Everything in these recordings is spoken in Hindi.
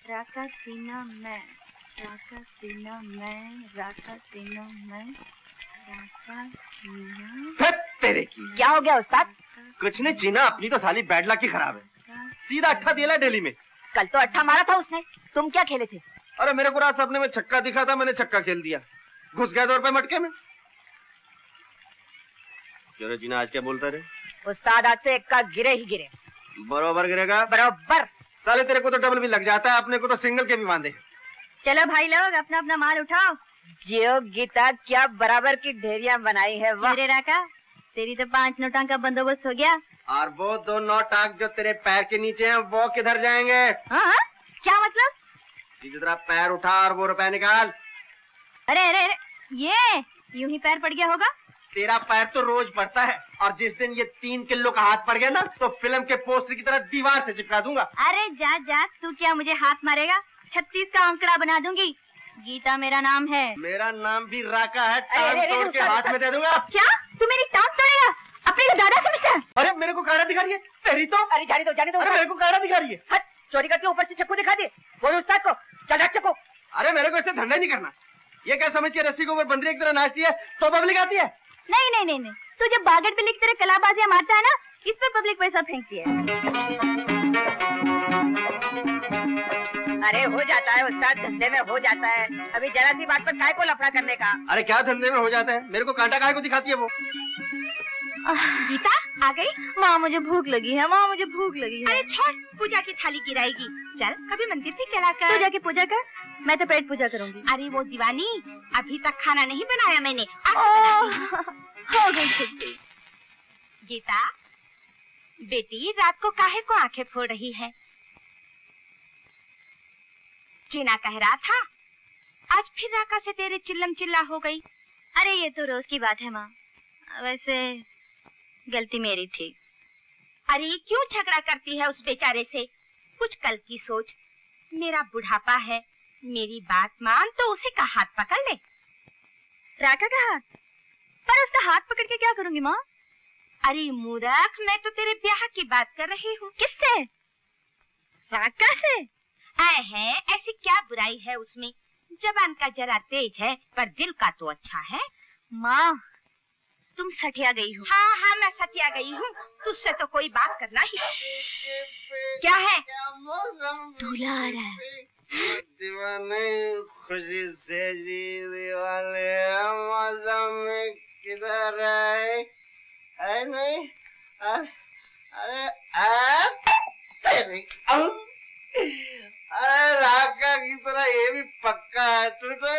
राका सीना मैं, राका सीना मैं, राका सीना मैं, राका सीना। तेरे की क्या हो गया उस्ताद? कुछ नहीं जीना, अपनी तो साली बैड लक की खराब है। सीधा अट्ठा दिया दिल्ली में। कल तो अट्ठा मारा था उसने, तुम क्या खेले थे? अरे मेरे को रात सपने में छक्का दिखा था, मैंने छक्का खेल दिया, घुस गया 2 रुपए मटके में। क्यों रे जीना, आज क्या बोलता रे? उस्ताद आज तो एक्का गिरे ही गिरे। बरोबर गिरेगा? बरोबर। साले तेरे को तो डबल भी लग जाता है, अपने को तो सिंगल के भी बांधे। चलो भाई लोग अपना अपना माल उठाओ। जियो गीता, क्या बराबर की ढेरियां बनाई है। वाह राका, तेरी तो 5 नोटा का बंदोबस्त हो गया। और वो 2 नोटाक जो तेरे पैर के नीचे हैं वो किधर जाएंगे? हाँ? क्या मतलब? सीधे तेरा पैर उठा और वो रुपए निकाल। अरे अरे अरे, ये यूं ही पैर पड़ गया होगा? तेरा पैर तो रोज पड़ता है, और जिस दिन ये 3 किलो का हाथ पड़ गया ना, तो फिल्म के पोस्टर की तरह दीवार से चिपका दूंगा। अरे जा जा, तू क्या मुझे हाथ मारेगा? 36 का आंकड़ा बना दूंगी। गीता मेरा नाम है। मेरा नाम भी राका है, टांग तोड़ के हाथ में दे दूंगा। क्या तू मेरी टांग तोड़ेगा? अपने को दादा समझता है? अरे मेरे को काड़ा दिखा रही है तेरी तो। अरे जाने दो जाने दो। अरे मेरे को काड़ा दिखा रही है। हट, चोरी करके ऊपर से चक्कू दिखा दे। बोल उस्ताद को, चल रख चक्कू। अरे मेरे को ऐसे धंधा नहीं करना। ये क्या समझ के रस्सी के ऊपर बंदरी की तरह नाचती है तो पब्लिक आती है? नहीं नहीं नहीं नहीं, तू जब बागड़ पे लिख तरह कलाबाजियां मारता है ना, इस पर पब्लिक पैसा फेंकती है। अरे हो जाता है उस्ताद, धंधे में हो जाता है। अभी जरा सी बात पर काय को लफड़ा करने का? अरे क्या धंधे में हो जाता है, मेरे को कांटा काय को दिखाती है वो। गीता आ गई? माँ मुझे भूख लगी है, माँ मुझे भूख लगी है। अरे छोड़, पूजा की थाली गिराएगी। चल कभी मंदिर भी चला कर। तू जाके पूजा कर, मैं तो पेट पूजा करूंगी। अरे वो दीवानी, अभी तक खाना नहीं बनाया मैंने। हो गई छुट्टी। गीता बेटी, रात को काहे को आंखें फोड़ रही है? जीना कह रहा था आज फिर राका से तेरे चिल्लम चिल्ला हो गई। अरे ये तो रोज की बात है माँ, वैसे गलती मेरी थी। अरे क्यों झगड़ा करती है उस बेचारे से? कुछ कल की सोच। मेरा बुढ़ापा है, मेरी बात मान तो उसी का हाथ पकड़ ले। राका का हाथ? पर उसका हाथ पकड़ के क्या करूंगी माँ? अरे मूर्ख, मैं तो तेरे ब्याह की बात कर रही हूँ। किससे? राका से? आए है, ऐसी क्या बुराई है उसमें? जबान का जरा तेज है पर दिल का तो अच्छा है। माँ तुम सटिया गई हो। हाँ हाँ मैं सटिया गई हूँ, तुझसे तो कोई बात करना ही। क्या है? दूल्हा आ रहा है। दीवाने खुशी से जी दीवाने मौसम में किधर है? नहीं अरे राका की तरह ये भी पक्का है। तू तो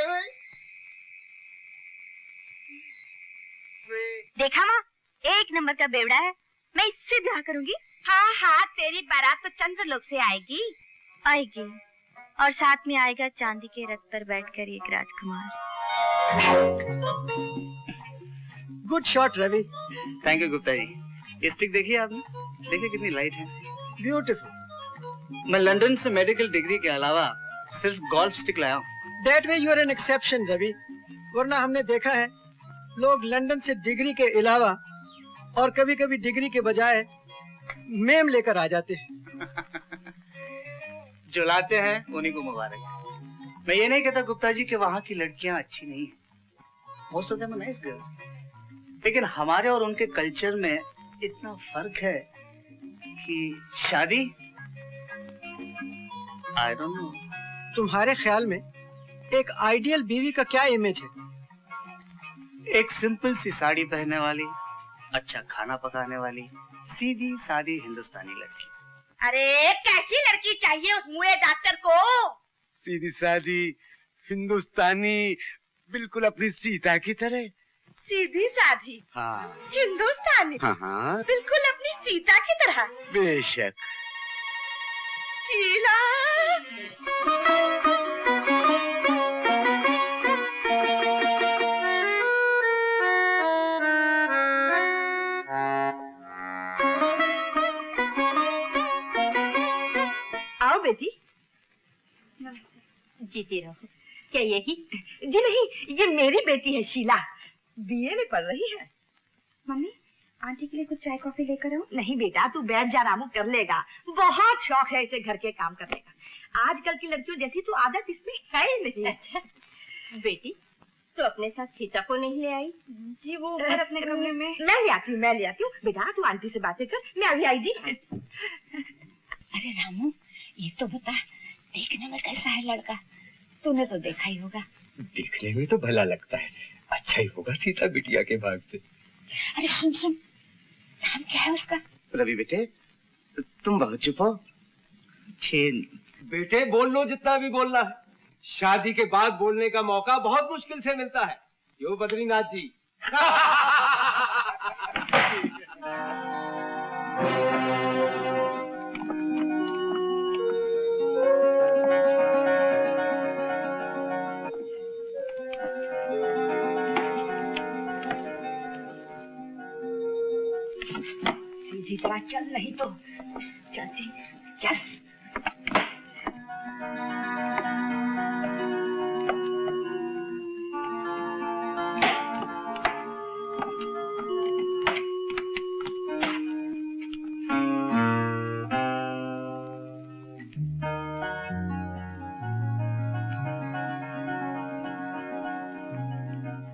देखा माँ, 1 नंबर का बेवड़ा है, मैं इससे ब्याह करूंगी। हाँ हाँ, तेरी बारात तो चंद्रलोक से आएगी। आएगी, और साथ में आएगा चांदी के रथ पर बैठकर एक राजकुमार। Good shot Ravi. Thank you Gupta ji. ये स्टिक देखिए आपने, देखिए कितनी लाइट है। ब्यूटीफुल। मैं लंदन से मेडिकल डिग्री के अलावा सिर्फ गोल्फ स्टिक लाया हूँ। That way you are an exception Ravi, वरना हमने देखा है लोग लंदन से डिग्री के अलावा और कभी कभी डिग्री के बजाय मेम लेकर आ जाते हैं। जो लाते हैं उन्हीं को मुबारक। मैं ये नहीं कहता गुप्ता जी कि वहाँ की लड़कियां अच्छी नहीं है, most of them are nice girls, लेकिन हमारे और उनके कल्चर में इतना फर्क है कि शादी, आई डोंट नो। तुम्हारे ख्याल में एक आइडियल बीवी का क्या इमेज है? एक सिंपल सी साड़ी पहनने वाली, अच्छा खाना पकाने वाली, सीधी सादी हिंदुस्तानी लड़की। अरे कैसी लड़की चाहिए उस मुए डॉक्टर को? सीधी सादी हिंदुस्तानी, बिल्कुल अपनी सीता की तरह। सीधी साधी? हाँ। हिंदुस्तानी? हाँ हाँ, बिल्कुल अपनी सीता की तरह। बेशक। शीला। आओ बेटी। जीती रहो। क्या यही? जी नहीं, ये मेरी बेटी है शीला, बीए में पढ़ रही है। मम्मी आंटी के लिए कुछ चाय कॉफी लेकर आओ। नहीं बेटा, तू बैठ जा, रामू कर लेगा। बहुत शौक है इसे घर के काम करने का। आजकल की लड़कियों जैसी तो आदत इसमें है ही नहीं। अच्छा बेटी, तो अपने साथ सीता को नहीं ले आई? जी वो ऊपर अपने कमरे में। मैं ले आती हूँ। बेटा तू आंटी से बातें कर, मैं अभी आई जी। अरे रामू, ये तो बता, देखने में कैसा है लड़का? तूने तो देखा ही होगा। देखने में तो भला लगता है, अच्छा ही होगा सीता बिटिया के भाग से। अरे सुन सुन, नाम क्या है उसका? रवि बेटे, तुम बहुत चुप हो। बेटे बोल लो जितना भी बोलना है, शादी के बाद बोलने का मौका बहुत मुश्किल से मिलता है। यो बद्रीनाथ जी। सीधी तरह चल, नहीं तो चाची चल।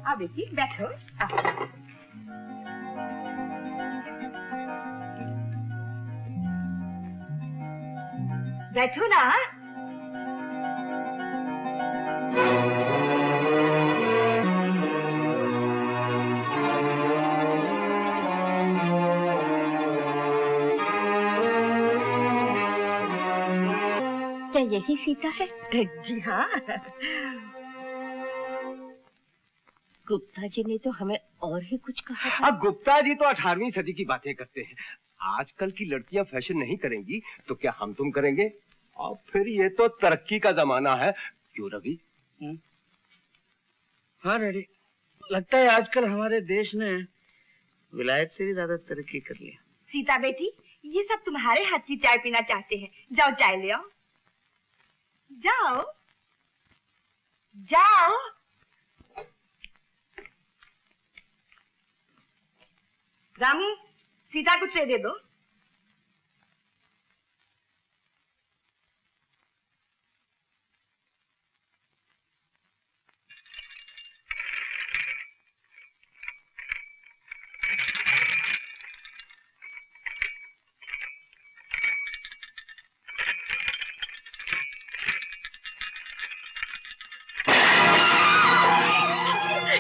आओ बेटी बैठो। बैठो ना। क्या यही सीता है? जी हाँ। गुप्ता जी ने तो हमें और ही कुछ कहा था। अब गुप्ता जी तो 18वीं सदी की बातें करते हैं। आजकल की लड़कियां फैशन नहीं करेंगी तो क्या हम तुम करेंगे? और फिर ये तो तरक्की का जमाना है, क्यों रवि? हाँ डैडी, लगता है आजकल हमारे देश ने विलायत से भी ज्यादा तरक्की कर लिया। सीता बेटी, ये सब तुम्हारे हाथ की चाय पीना चाहते हैं, जाओ चाय ले आओ। जाओ जाओ। रामू, सीता को ट्रे दे दो।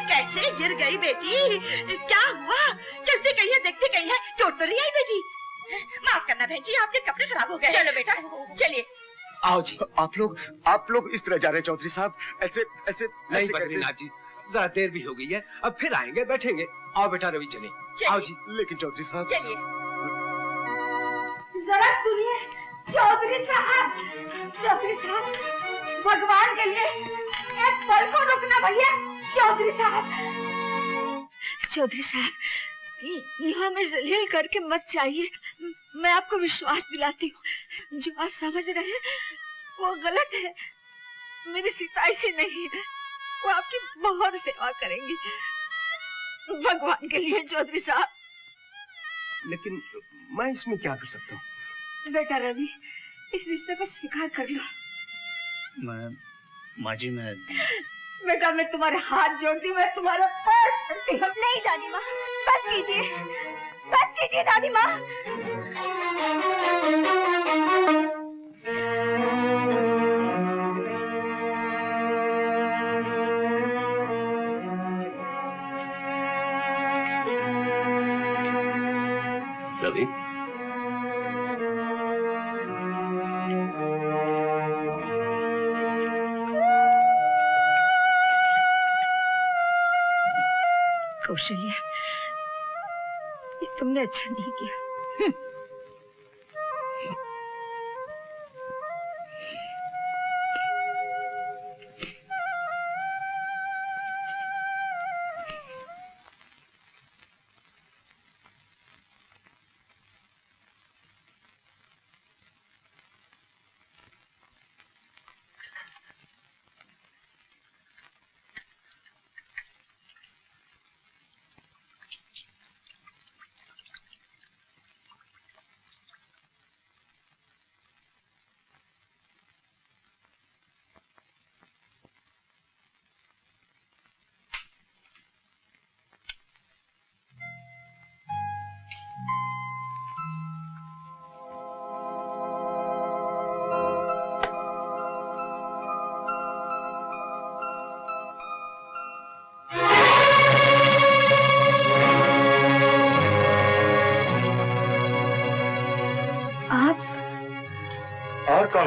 कैसे गिर गई बेटी? क्या हुआ? चलती कहीं है, देखती कहीं है, चोट तो नहीं आई बेटी? माफ करना बहन जी, आपके कपड़े खराब हो गए। चलो बेटा, चलिए। आओ जी। आप लोग इस तरह जा रहे हैं चौधरी साहब? ऐसे ऐसे नहीं बद्रीनाथ जी, जरा देर भी हो गई है, अब फिर आएंगे, बैठेंगे। आओ बेटा रवि, चले। आओ जी। लेकिन चौधरी साहब। चलिए। जरा सुनिए चौधरी साहब, चौधरी साहब, भगवान के लिए एक पल को रुकना भैया। चौधरी साहब, ये हमें जलील करके मत चाहिए। मैं आपको विश्वास दिलाती हूँ, जो आप समझ रहे हैं वो गलत है। मेरी सीता ऐसी नहीं है, वो आपकी बहुत सेवा करेंगी। भगवान के लिए चौधरी साहब। लेकिन मैं इसमें क्या कर सकता हूँ? बेटा रवि, इस रिश्ते को स्वीकार कर लो। माँ जी, मैं बेटा मैं तुम्हारे हाथ जोड़ती हूँ, मैं तुम्हारे पैर पड़ती हूँ। नहीं दादी माँ, बस कीजिए दादी माँ। रवि, कौशल्या, ये तुमने अच्छा नहीं किया।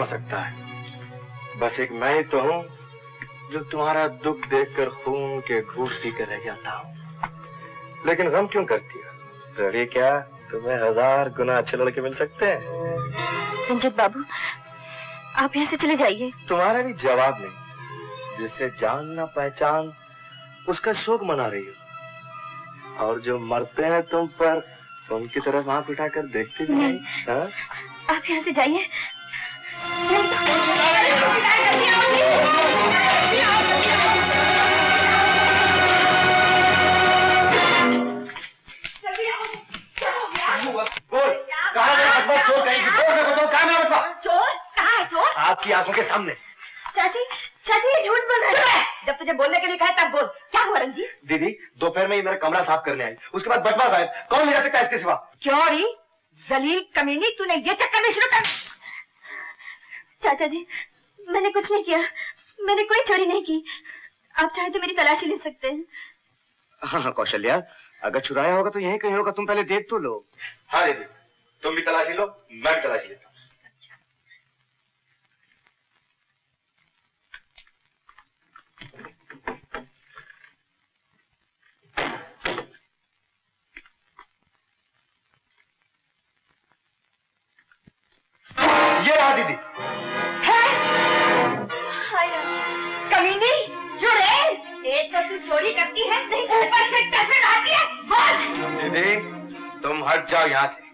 सकता है। बस एक मैं ही तो हूँ जो तुम्हारा दुख देखकर खून के घूंट पीकर रह जाता हूँ। लेकिन गम क्यों करती हो? रवि, क्या तुम्हें 1000 गुना अच्छे लड़के मिल सकते हैं? रंजित बाबू, आप यहाँ से चले जाइए। तुम्हारा भी जवाब नहीं। जिसे जान ना पहचान उसका शोक मना रही हो, और जो मरते हैं तुम पर उनकी तरफ आंख उठाकर देखते भी नहीं। हाँ? आप यहाँ से जाइए। चोर कहाँ है? चोर आपकी आंखों के सामने। चाची, चाची ये झूठ बोल रहा है। जब तुझे बोलने के लिए कहा तब बोल। क्या हुआ रंजीत? दीदी, दोपहर में ही मेरा कमरा साफ करने आई, उसके बाद बटवा गायब। कौन ले जा सकता है इसके सिवा? क्यों री जलील कमीनी, तूने ये चक्कर में शुरू कर। चाचा जी, मैंने कुछ नहीं किया, मैंने कोई चोरी नहीं की। आप चाहे तो मेरी तलाशी ले सकते हैं। हाँ हाँ कौशल्या, अगर चुराया होगा तो यहीं कहीं होगा, तुम पहले देख तो लो। हाँ दीदी, तुम भी तलाशी लो, मैं भी तलाशी लेता हूँ। ये रहा दीदी। कमीनी, जो रे, एक तो तू चोरी करती है, ऊपर से कैसे रहती है? बोल। दीदी, तुम हट जाओ यहाँ से।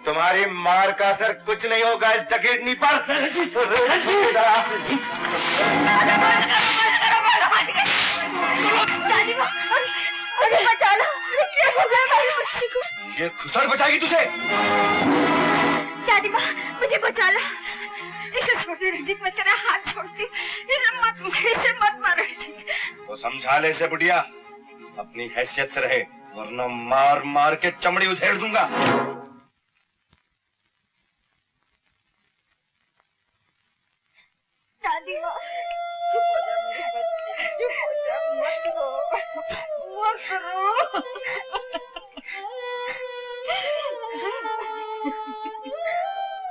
तुम्हारी मार का असर कुछ नहीं होगा इस डकैतनी पर। मुझे बचा लो, क्या हो गया हमारी बच्ची को? ये खुसर बचाएगी तुझे। दादी माँ, मुझे बचा लो। इसे छोड़ दे रंजीत, मैं तेरा हाथ छोड़ती हूँ। इसे मत मारो रंजीत। तो समझा ले इसे बुढ़िया, अपनी हैसियत से रहे, वरना मार मार के चमड़ी उधेड़ दूंगा। दादी माँ, चुप हो जा मेरी बच्ची, चुप हो जा, मत रो, मत रो।